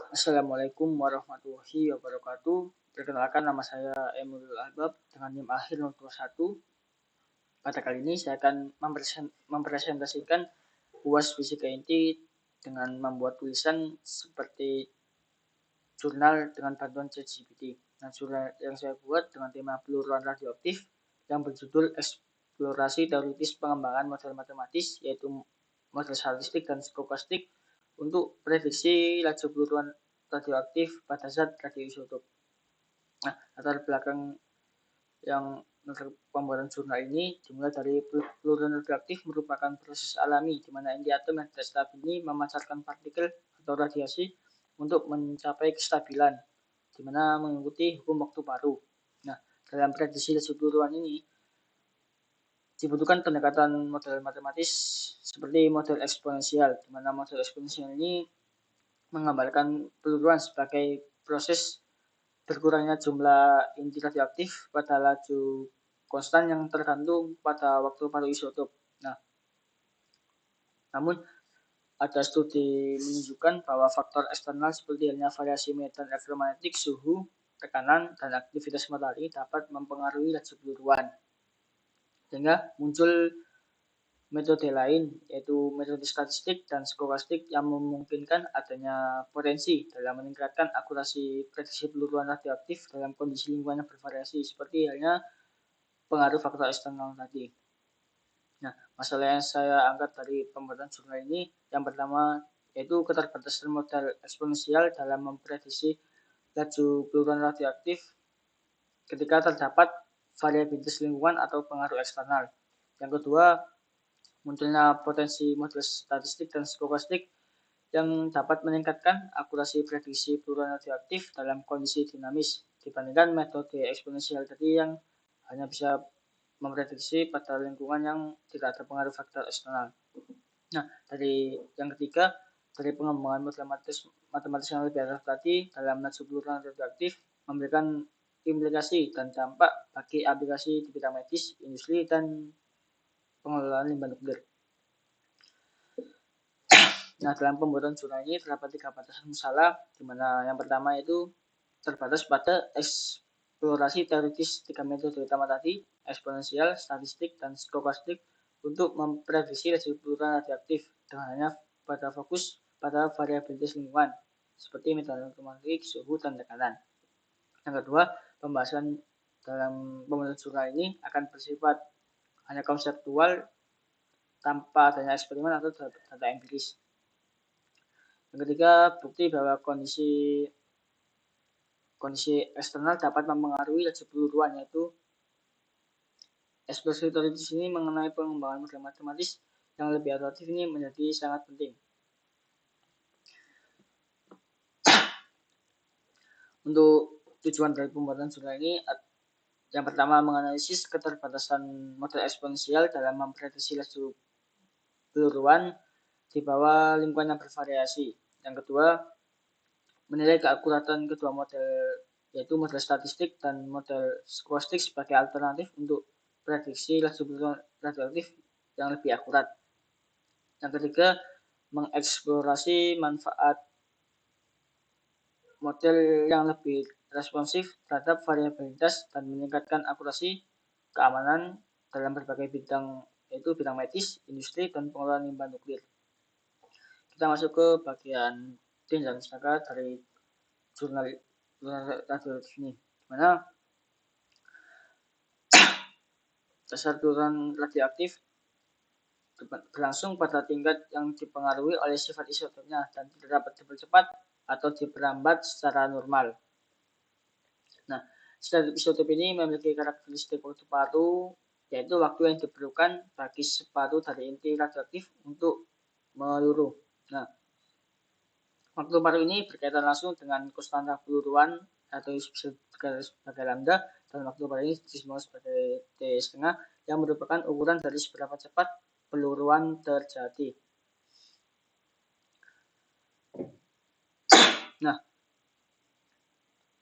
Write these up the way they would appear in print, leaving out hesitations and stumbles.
Assalamualaikum warahmatullahi wabarakatuh. Perkenalkan, nama saya Emil Albab dengan NIM akhir 021. Pada kali ini saya akan mempresentasikan UAS Fisika Inti dengan membuat tulisan seperti jurnal dengan bantuan ChatGPT. Nah, jurnal yang saya buat dengan tema peluruan radioaktif yang berjudul Eksplorasi Teoritis Pengembangan Model Matematis, yaitu model statistik dan stokastik untuk prediksi laju peluruan radioaktif pada zat radioisotop. Nah, latar belakang yang pembuatan jurnal ini dimulai dari peluruan radioaktif merupakan proses alami di mana inti atom yang tidak stabil ini memancarkan partikel atau radiasi untuk mencapai kestabilan, di mana mengikuti hukum waktu baru. Nah, dalam prediksi laju peluruan ini dibutuhkan pendekatan model matematis seperti model eksponensial, di mana model eksponensial ini menggambarkan peluruan sebagai proses berkurangnya jumlah inti radioaktif pada laju konstan yang tergantung pada waktu baru isotop. Nah, namun ada studi menunjukkan bahwa faktor eksternal seperti halnya variasi medan elektromagnetik, suhu, tekanan, dan aktivitas matahari dapat mempengaruhi laju peluruan. Sehingga muncul metode lain, yaitu metode statistik dan stokastik yang memungkinkan adanya potensi dalam meningkatkan akurasi prediksi peluruan radioaktif dalam kondisi lingkungan yang bervariasi, seperti halnya pengaruh faktor eksternal tadi. Nah, masalah yang saya angkat dari pembuatan jurnal ini, yang pertama yaitu keterbatasan model eksponensial dalam memprediksi laju peluruan radioaktif ketika terdapat variabilitas lingkungan atau pengaruh eksternal. Yang kedua, munculnya potensi model statistik dan stokastik yang dapat meningkatkan akurasi prediksi peluruan radioaktif dalam kondisi dinamis dibandingkan metode eksponensial tadi yang hanya bisa memprediksi pada lingkungan yang tidak ada pengaruh faktor eksternal. Nah, dari yang ketiga, dari pengembangan model matematis yang lebih atas tadi dalam laju peluruan radioaktif memberikan implikasi dan dampak bagi aplikasi di bidang medis, industri, dan pengelolaan limbah nuklir. Nah, dalam pembuatan jurnal ini terdapat 3 batasan masalah, di mana yang pertama itu terbatas pada eksplorasi teoritis 3 metode utama tadi, eksponensial, statistik, dan stokastik, untuk memprediksi laju peluruan radioaktif dengan hanya pada fokus pada variabilitas lingkungan, seperti medan elektromagnetik, suhu, dan tekanan. Yang kedua, pembahasan dalam pembuatan jurnal ini akan bersifat hanya konseptual tanpa adanya eksperimen atau data empiris. Yang ketiga, bukti bahwa kondisi eksternal dapat mempengaruhi laju peluruan, yaitu eksplorasi teoritis ini mengenai pengembangan model matematis yang lebih adaptif ini menjadi sangat penting. Untuk tujuan dari pembuatan jurnal ini, yang pertama menganalisis keterbatasan model eksponensial dalam memprediksi laju peluruan di bawah lingkungan yang bervariasi. Yang kedua, menilai keakuratan kedua model, yaitu model statistik dan model stokastik sebagai alternatif untuk prediksi laju peluruan radioaktif yang lebih akurat. Yang ketiga, mengeksplorasi manfaat model yang lebih responsif terhadap variabilitas dan meningkatkan akurasi keamanan dalam berbagai bidang, yaitu bidang medis, industri, dan pengelolaan limbah nuklir. Kita masuk ke bagian tinjauan pustaka dari jurnal radioaktif ini, di mana dasar peluruan radioaktif berlangsung pada tingkat yang dipengaruhi oleh sifat isotopnya dan tidak dapat dipercepat atau diperlambat secara normal. Nah, sifat isotop ini memiliki karakteristik waktu paru, yaitu waktu yang diperlukan bagi separuh dari inti radioaktif untuk meluruh. Nah, waktu paru ini berkaitan langsung dengan konstanta peluruan atau sebagai lambda, dan waktu paru ini disebut sebagai T setengah yang merupakan ukuran dari seberapa cepat peluruan terjadi. Nah,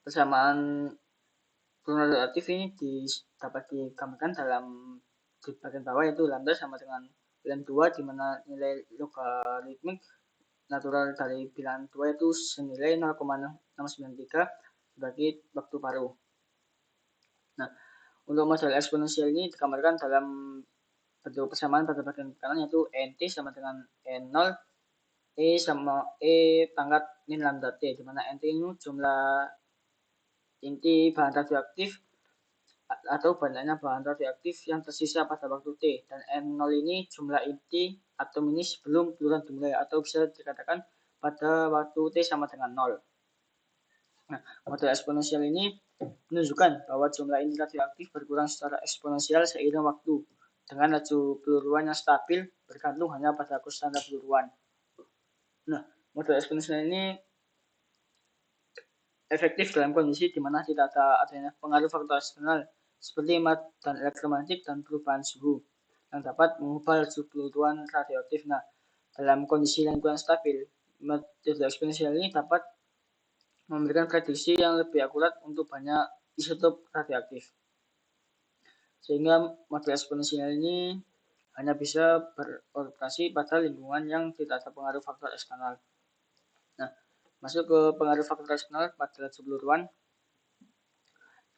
persamaan peluruan radioaktif ini dapat digambarkan dalam di bagian bawah, yaitu lambda sama dengan ln2, di mana nilai logaritmik natural dari bilangan tua itu senilai 0,693 sebagai waktu paruh. Nah, untuk model eksponensial ini digambarkan dalam bentuk persamaan pada bagian kanan, yaitu nt sama dengan n0 sama pangkat min lambda t, di mana nt ini jumlah inti bahan radioaktif atau banyaknya bahan radioaktif yang tersisa pada waktu T, dan N0 ini jumlah inti atom ini sebelum peluruhan dimulai, atau bisa dikatakan pada waktu T sama dengan 0. Nah, model eksponensial ini menunjukkan bahwa jumlah inti radioaktif berkurang secara eksponensial seiring waktu dengan laju peluruhan yang stabil bergantung hanya pada konstanta peluruhan. Nah, model eksponensial ini efektif dalam kondisi di mana tidak ada adanya pengaruh faktor eksternal seperti dan elektromagnetik dan perubahan suhu yang dapat mengubah laju peluruhan radioaktif. Nah, dalam kondisi lingkungan stabil, metode eksponensial ini dapat memberikan prediksi yang lebih akurat untuk banyak isotop radioaktif. Sehingga model eksponensial ini hanya bisa beroperasi pada lingkungan yang tidak ada pengaruh faktor eksternal. Nah, masuk ke pengaruh faktor eksternal pada laju peluruhan.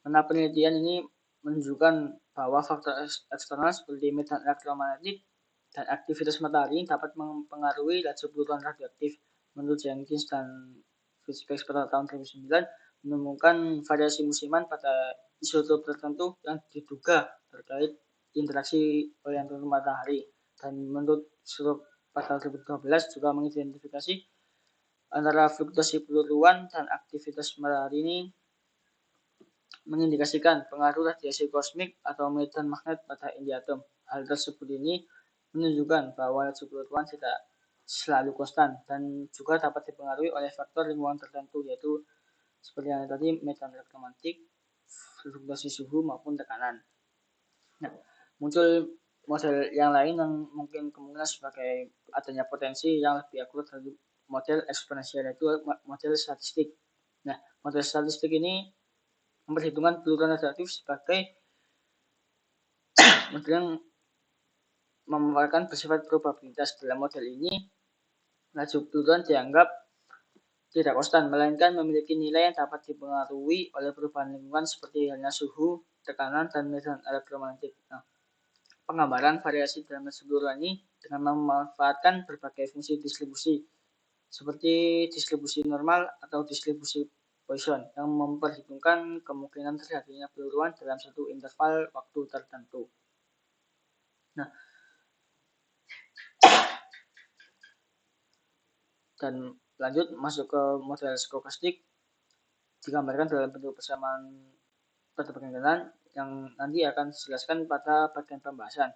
Karena penelitian ini menunjukkan bahwa faktor eksternal seperti medan elektromagnetik dan aktivitas matahari dapat mempengaruhi laju peluruhan radioaktif. Menurut Jenkins dan Fitzpatrick pada tahun 2009 menemukan variasi musiman pada isotop tertentu yang diduga terkait interaksi orientasi matahari. Dan menurut Stroop pada 2012 juga mengidentifikasi antara fluktuasi peluruhan dan aktivitas matahari ini mengindikasikan pengaruh radiasi kosmik atau medan magnet pada inti atom. Hal tersebut ini menunjukkan bahwa laju peluruhan tidak selalu konstan dan juga dapat dipengaruhi oleh faktor lingkungan tertentu, yaitu seperti yang tadi medan elektromagnetik, fluktuasi suhu maupun tekanan. Nah, muncul model yang lain yang mungkin kemungkinan sebagai adanya potensi yang lebih akurat dari model eksponensial, yaitu model statistik. Nah, model statistik ini memperhitungkan peluruhan radioaktif sebagai model yang memaparkan bersifat probabilitas. Dalam model ini, laju peluruhan dianggap tidak konstan, melainkan memiliki nilai yang dapat dipengaruhi oleh perubahan lingkungan seperti halnya suhu, tekanan, dan medan elektromagnetik. Nah, penggambaran variasi dalam laju peluruhan ini dengan memanfaatkan berbagai fungsi distribusi seperti distribusi normal atau distribusi Poisson yang memperhitungkan kemungkinan terjadinya peluruhan dalam satu interval waktu tertentu. Nah, dan lanjut masuk ke model stokastik, digambarkan dalam bentuk persamaan pada bagian kanan yang nanti akan dijelaskan pada bagian pembahasan.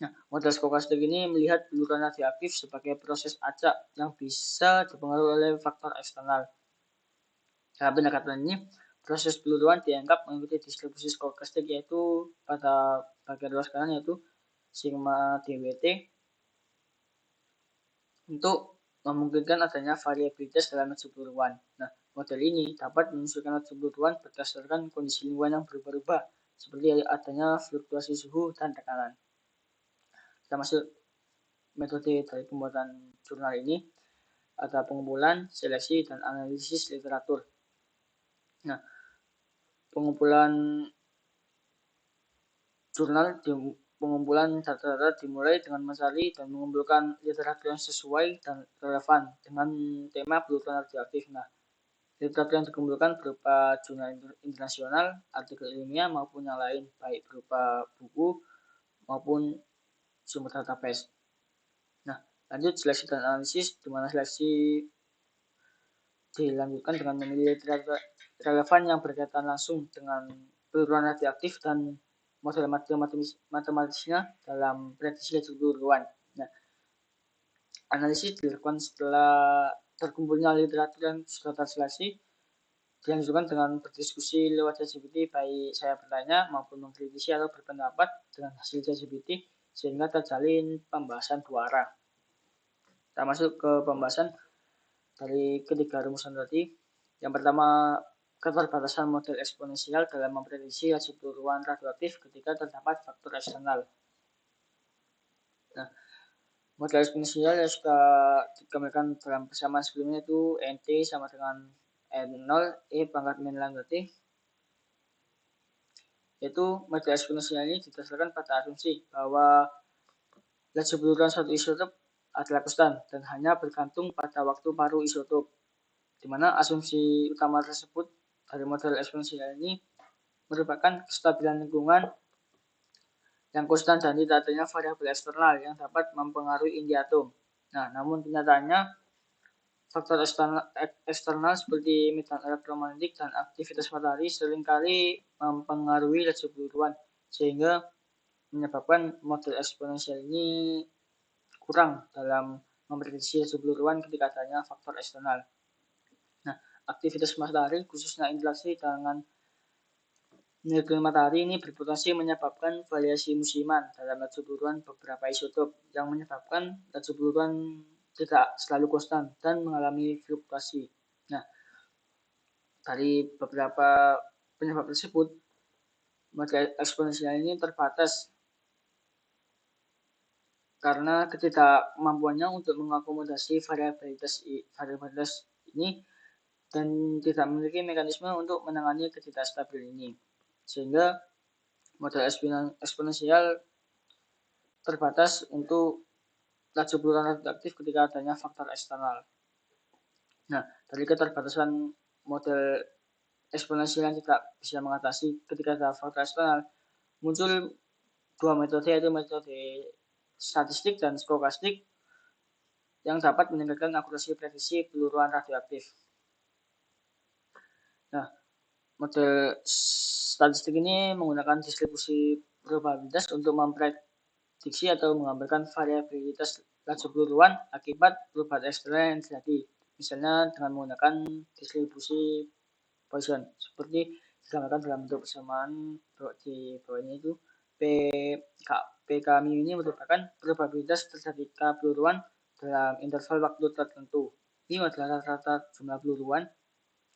Nah, model stokastik ini melihat peluruhan radioaktif sebagai proses acak yang bisa dipengaruhi oleh faktor eksternal. Dalam pendekatan ini, proses peluruhan dianggap mengikuti distribusi stokastik, yaitu pada bagian luas kanan yaitu sigma dWt, untuk memungkinkan adanya variabilitas dalam laju peluruhan. Nah, model ini dapat menunjukkan laju peluruhan berdasarkan kondisi lingkungan yang berubah-ubah, seperti adanya fluktuasi suhu dan tekanan. Kita masuk metode dari pembuatan jurnal ini, ada pengumpulan, seleksi, dan analisis literatur. Nah, pengumpulan jurnal, pengumpulan data-data dimulai dengan mencari dan mengumpulkan literatur yang sesuai dan relevan dengan tema peluruhan radioaktif. Nah, literatur yang dikumpulkan berupa jurnal internasional, artikel ilmiah maupun yang lain, baik berupa buku maupun sumber database. Nah, lanjut seleksi dan analisis, di mana seleksi dilanjutkan dengan memilih literatur relevan yang berkaitan langsung dengan peluruhan radioaktif dan model matematisnya dalam prediksi laju peluruhan. Nah, analisis dilakukan setelah terkumpulnya literatur yang sudah terseleksi, dilanjutkan dengan berdiskusi lewat ChatGPT, baik saya bertanya maupun mengkritisi atau berpendapat dengan hasil ChatGPT, sehingga terjalin pembahasan dua arah. Kita masuk ke pembahasan dari ketiga rumusan tadi. Yang pertama, keterbatasan model eksponensial dalam memprediksi laju peluruhan radioaktif ketika terdapat faktor eksternal. Nah, Model eksponensial yang sudah dikembangkan dalam persamaan sebelumnya itu NT sama dengan N0 E pangkat min berarti, yaitu model eksponensial ini didasarkan pada asumsi bahwa laju peluruan suatu isotop adalah konstan dan hanya bergantung pada waktu paruh isotop, di mana asumsi utama tersebut dari model eksponensial ini merupakan kestabilan lingkungan yang konstan dan tidak adanya variabel eksternal yang dapat mempengaruhi inti atom. Nah, namun kenyataannya faktor eksternal seperti medan elektromagnetik dan aktivitas matahari seringkali mempengaruhi laju peluruan sehingga menyebabkan model eksponensial ini kurang dalam memprediksi laju peluruan ketika adanya faktor eksternal. Nah, aktivitas matahari khususnya interaksi dengan neutron matahari ini berpotensi menyebabkan variasi musiman dalam laju peluruan beberapa isotop yang menyebabkan laju peluruan tidak selalu konstan dan mengalami fluktuasi. Nah, dari beberapa penyebab tersebut, model eksponensial ini terbatas karena ketidakmampuannya untuk mengakomodasi variabilitas ini dan tidak memiliki mekanisme untuk menangani ketidakstabilan ini. Sehingga model eksponensial terbatas untuk laju peluruan radioaktif ketika adanya faktor eksternal. Nah, dari keterbatasan model eksponensial yang tidak bisa mengatasi ketika ada faktor eksternal, muncul dua metode, yaitu metode statistik dan stokastik yang dapat meningkatkan akurasi prediksi peluruan radioaktif. Nah, model statistik ini menggunakan distribusi probabilitas untuk memprediksi atau menggambarkan variabilitas laju peluruan akibat perubahan eksternal yang terjadi. Misalnya dengan menggunakan distribusi Poisson seperti digambarkan dalam bentuk persamaan di bawahnya itu PK ini merupakan probabilitas terjadinya peluruan dalam interval waktu tertentu. Ini adalah rata-rata jumlah peluruan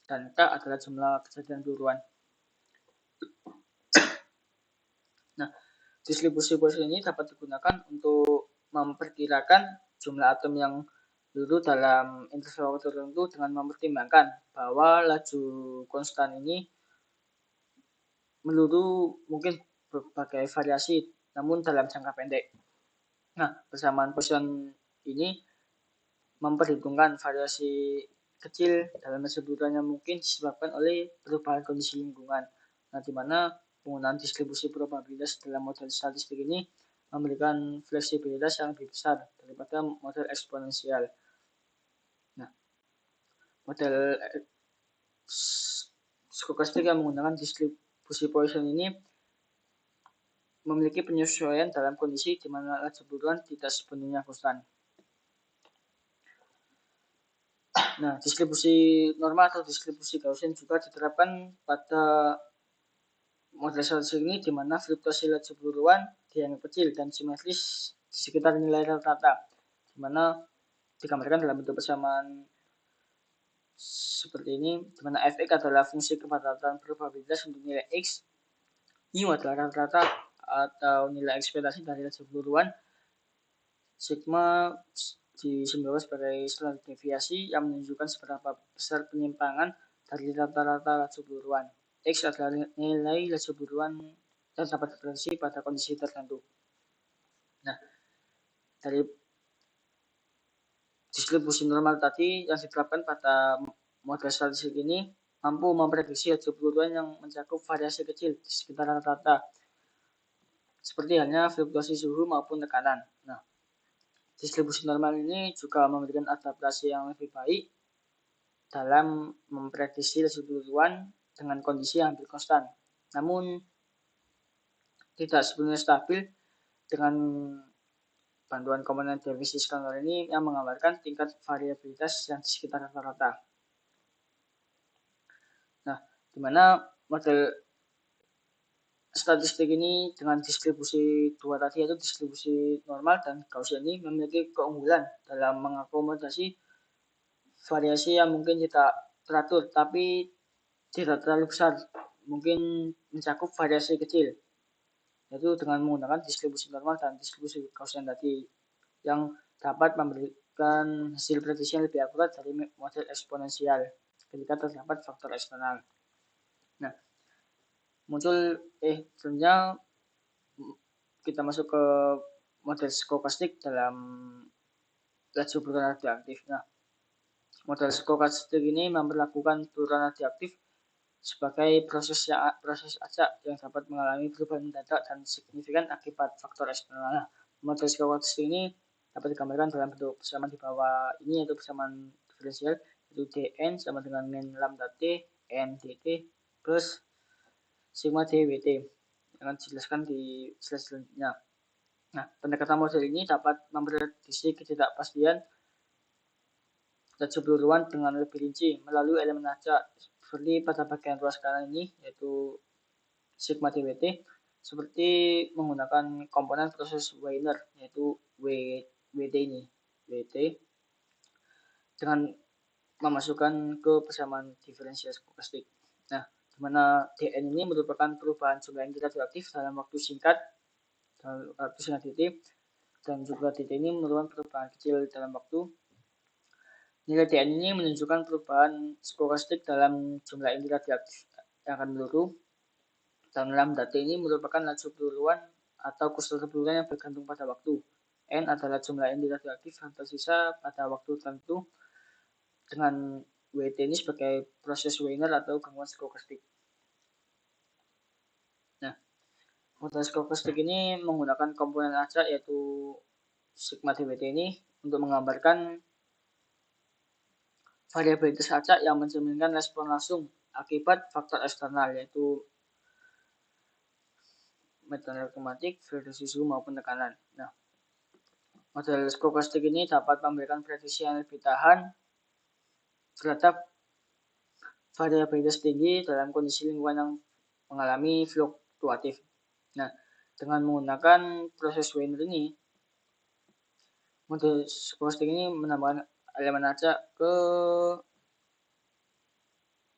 dan K adalah jumlah kejadian peluruan. Nah, distribusi Poisson ini dapat digunakan untuk memperkirakan jumlah atom yang peluru dalam interval waktu tertentu dengan mempertimbangkan bahwa laju konstan ini peluru mungkin berbagai variasi namun dalam jangka pendek. Nah, persamaan Poisson ini memperhitungkan variasi kecil dalam peluruan yang mungkin disebabkan oleh perubahan kondisi lingkungan. Nah, di mana penggunaan distribusi probabilitas dalam model statistik ini memberikan fleksibilitas yang lebih besar daripada model eksponensial. Nah, model stokastik yang menggunakan distribusi Poisson ini memiliki penyesuaian dalam kondisi di mana laju peluruan tidak sepenuhnya konstan. Nah, distribusi normal atau distribusi Gaussian juga diterapkan pada model statistik ini di mana fluktuasi laju peluruan dianggap kecil dan simetris di sekitar nilai rata-rata, di mana digambarkan dalam bentuk persamaan seperti ini, di mana fx adalah fungsi kepadatan probabilitas untuk nilai x, y adalah rata-rata atau nilai ekspektasi dari laju peluruan, sigma disebut sebagai standar deviasi yang menunjukkan seberapa besar penyimpangan dari rata-rata laju peluruan. X adalah nilai laju peluruan yang dapat diprediksi pada kondisi tertentu. Nah, dari distribusi normal tadi yang diterapkan pada model statistik ini mampu memprediksi laju peluruan yang mencakup variasi kecil di sekitar rata-rata, seperti halnya fluktuasi suhu maupun tekanan. Nah, distribusi normal ini juga memberikan adaptasi yang lebih baik dalam memprediksi laju peluruan dengan kondisi yang hampir konstan, namun tidak sepenuhnya stabil dengan bantuan komponen definisi skala ini yang menggambarkan tingkat variabilitas yang di sekitar rata-rata. Nah, di mana model statistik ini dengan distribusi dua tadi, yaitu distribusi normal dan Gaussian, ini memiliki keunggulan dalam mengakomodasi variasi yang mungkin tidak teratur tapi tidak terlalu besar, mungkin mencakup variasi kecil, yaitu dengan menggunakan distribusi normal dan distribusi Gaussian tadi yang dapat memberikan hasil prediksi yang lebih akurat dari model eksponensial ketika terdapat faktor eksternal. Nah, selanjutnya kita masuk ke model stokastik dalam laju peluruan radioaktif. Nah, model stokastik ini memperlakukan peluruan radioaktif sebagai proses acak yang dapat mengalami perubahan mendadak dan signifikan akibat faktor eksternal. Nah, model stokastik ini dapat digambarkan dalam bentuk persamaan di bawah ini, yaitu persamaan diferensial, yaitu dn sama dengan min lambda t n dt plus sigma dwt yang akan dijelaskan di slide selanjutnya. Nah, pendekatan model ini dapat memprediksi ketidakpastian laju peluruan dengan lebih rinci melalui elemen acak seperti pada bagian ruas kanan ini, yaitu sigma dwt, seperti menggunakan komponen proses Wiener, yaitu WT ini, WT, dengan memasukkan ke persamaan diferensial stokastik. Nah, di mana dn ini merupakan perubahan jumlah inti radioaktif dalam waktu singkat dt, dan juga dt ini merupakan perubahan kecil dalam waktu. Nilai dn ini menunjukkan perubahan stokastik dalam jumlah inti radioaktif yang akan meluru, dan lambda t ini merupakan laju peluruan atau kurs peluruan yang bergantung pada waktu. N adalah jumlah inti radioaktif yang tersisa pada waktu tertentu, dengan WT ini sebagai proses Wiener atau gangguan stokastik. Nah, model stokastik ini menggunakan komponen acak, yaitu sigma dwt ini, untuk menggambarkan variabilitas acak yang mencerminkan respon langsung akibat faktor eksternal, yaitu metode otomatik, variasi suhu maupun tekanan. Nah, model stokastik ini dapat memberikan prediksi yang lebih tahan terhadap variabilitas tinggi dalam kondisi lingkungan yang mengalami fluktuatif. Nah, dengan menggunakan proses Wiener ini, model stokastik ini menambahkan elemen acak ke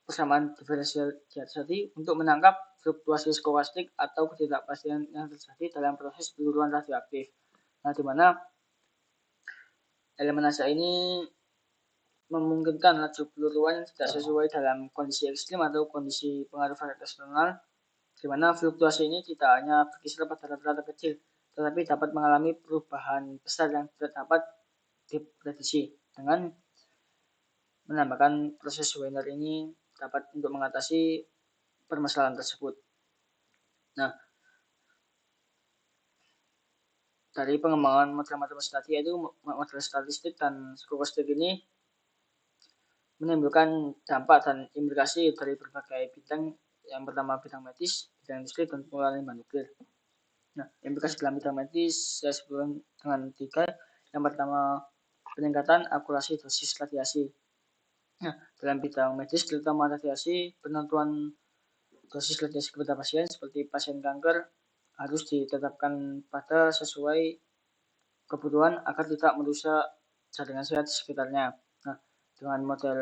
persamaan diferensial tadi untuk menangkap fluktuasi stokastik atau ketidakpastian yang terjadi dalam proses peluruan radioaktif. Nah, di mana elemen acak ini memungkinkan laju peluruan yang tidak sesuai dalam kondisi ekstrim atau kondisi pengaruh variabel eksternal, di mana fluktuasi ini tidak hanya berkisar pada rata-rata kecil, tetapi dapat mengalami perubahan besar yang tidak dapat diprediksi. Dengan menambahkan proses Wiener ini dapat untuk mengatasi permasalahan tersebut. Nah, dari pengembangan model matematis tadi, yaitu model statistik dan stokastik ini menimbulkan dampak dan implikasi dari berbagai bidang. Yang pertama bidang medis, bidang industri, dan pengelolaan limbah nuklir. Nah, implikasi dalam bidang medis saya sebutkan dengan 3. Yang pertama, peningkatan akurasi dosis radiasi. Nah, dalam bidang medis, terutama radiasi, penentuan dosis radiasi kepada pasien seperti pasien kanker harus ditetapkan pada sesuai kebutuhan agar tidak merusak jaringan sehat di sekitarnya. Nah, dengan model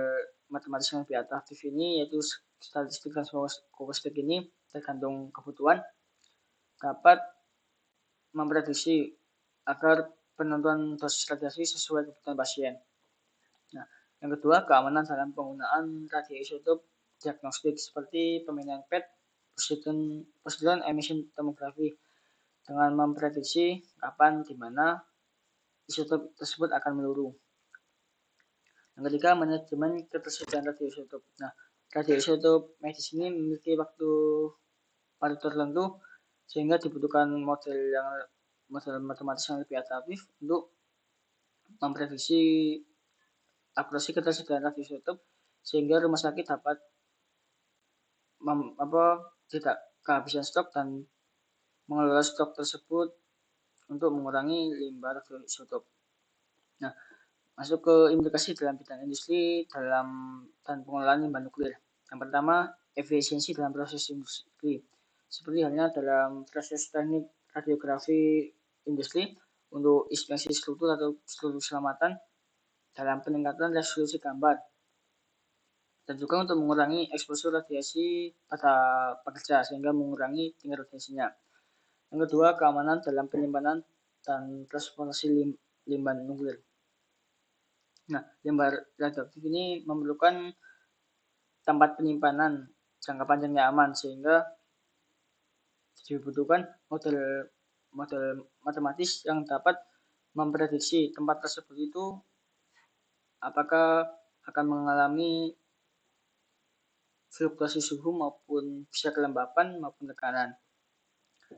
matematis yang lebih atraktif ini, yaitu statistik dan stokastik ini, tergantung kebutuhan, dapat memprediksi agar penentuan dosis radiasi sesuai kebutuhan pasien. Nah, yang kedua, keamanan dalam penggunaan radioisotop diagnostik seperti pemindahan PET, positron emission tomografi, dengan memprediksi kapan, di mana isotop tersebut akan meluru. Yang ketiga, manajemen ketersediaan radioisotop. Nah, radioisotop medis ini memiliki waktu tertentu, sehingga dibutuhkan model matematis yang lebih adaptif untuk memprediksi akurasi ketersediaan radioisotop, sehingga rumah sakit dapat tidak kehabisan stok dan mengelola stok tersebut untuk mengurangi limbah radioisotop. Nah, masuk ke implikasi dalam bidang industri dan pengelolaan limbah nuklir. Yang pertama, efisiensi dalam proses industri. Seperti halnya dalam proses teknik radiografi industri untuk inspeksi struktur atau struktur keselamatan, dalam peningkatan resolusi gambar, dan juga untuk mengurangi eksposur radiasi pada pekerja sehingga mengurangi tingkat radiasinya. Yang kedua, keamanan dalam penyimpanan dan transportasi limbah nuklir. Nah, limbah radioaktif ini memerlukan tempat penyimpanan jangka panjang yang aman, sehingga dibutuhkan model matematis yang dapat memprediksi tempat tersebut itu apakah akan mengalami fluktuasi suhu maupun bisa kelembapan maupun tekanan,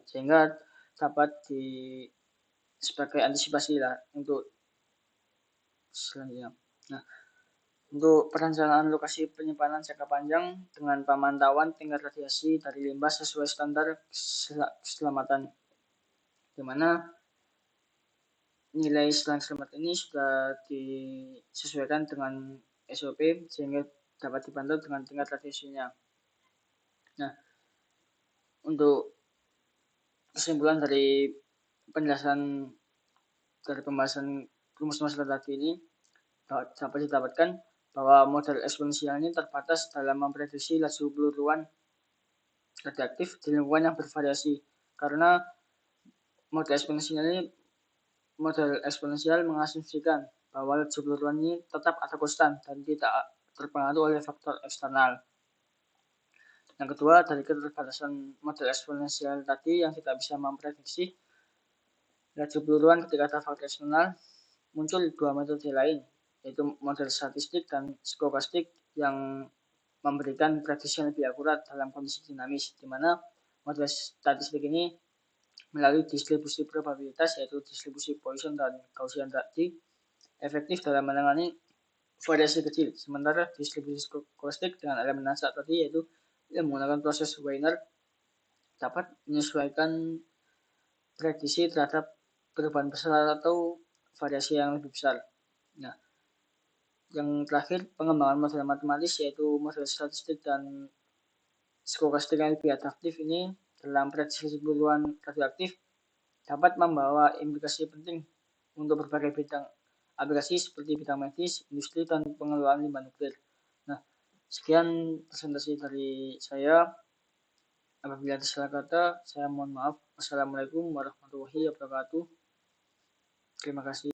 sehingga dapat sebagai antisipasi lah untuk selanjutnya. Nah, untuk perencanaan lokasi penyimpanan jangka panjang dengan pemantauan tingkat radiasi dari limbah sesuai standar keselamatan, di mana nilai selamat ini sudah disesuaikan dengan SOP sehingga dapat dipantau dengan tingkat radiasinya. Nah, untuk kesimpulan dari penjelasan dari pembahasan rumus masalah tadi ini dapat didapatkan bahwa model eksponensial ini terbatas dalam memprediksi laju peluruan radioaktif di lingkungan yang bervariasi, karena model eksponensial mengasumsikan bahwa laju peluruan ini tetap atau konstan dan tidak terpengaruh oleh faktor eksternal. Yang kedua, dari keterbatasan model eksponensial tadi yang tidak bisa memprediksi laju peluruan ketika ada faktor eksternal, muncul dua metode lain, yaitu model statistik dan stokastik yang memberikan prediksi yang lebih akurat dalam kondisi dinamis, di mana model statistik ini melalui distribusi probabilitas, yaitu distribusi Poisson dan Gaussian tadi, efektif dalam menangani variasi kecil, sementara distribusi stokastik dengan elemen acak tadi, yaitu yang menggunakan proses Wiener, dapat menyesuaikan prediksi terhadap perubahan besar atau variasi yang lebih besar. Nah, yang terakhir, pengembangan model matematis yaitu model statistik dan stokastik yang lebih adaptif ini dalam prediksi peluruan radioaktif dapat membawa implikasi penting untuk berbagai bidang aplikasi seperti bidang medis, industri, dan pengelolaan limbah nuklir. Nah, sekian presentasi dari saya. Apabila ada salah kata, saya mohon maaf. Wassalamualaikum warahmatullahi wabarakatuh. Terima kasih.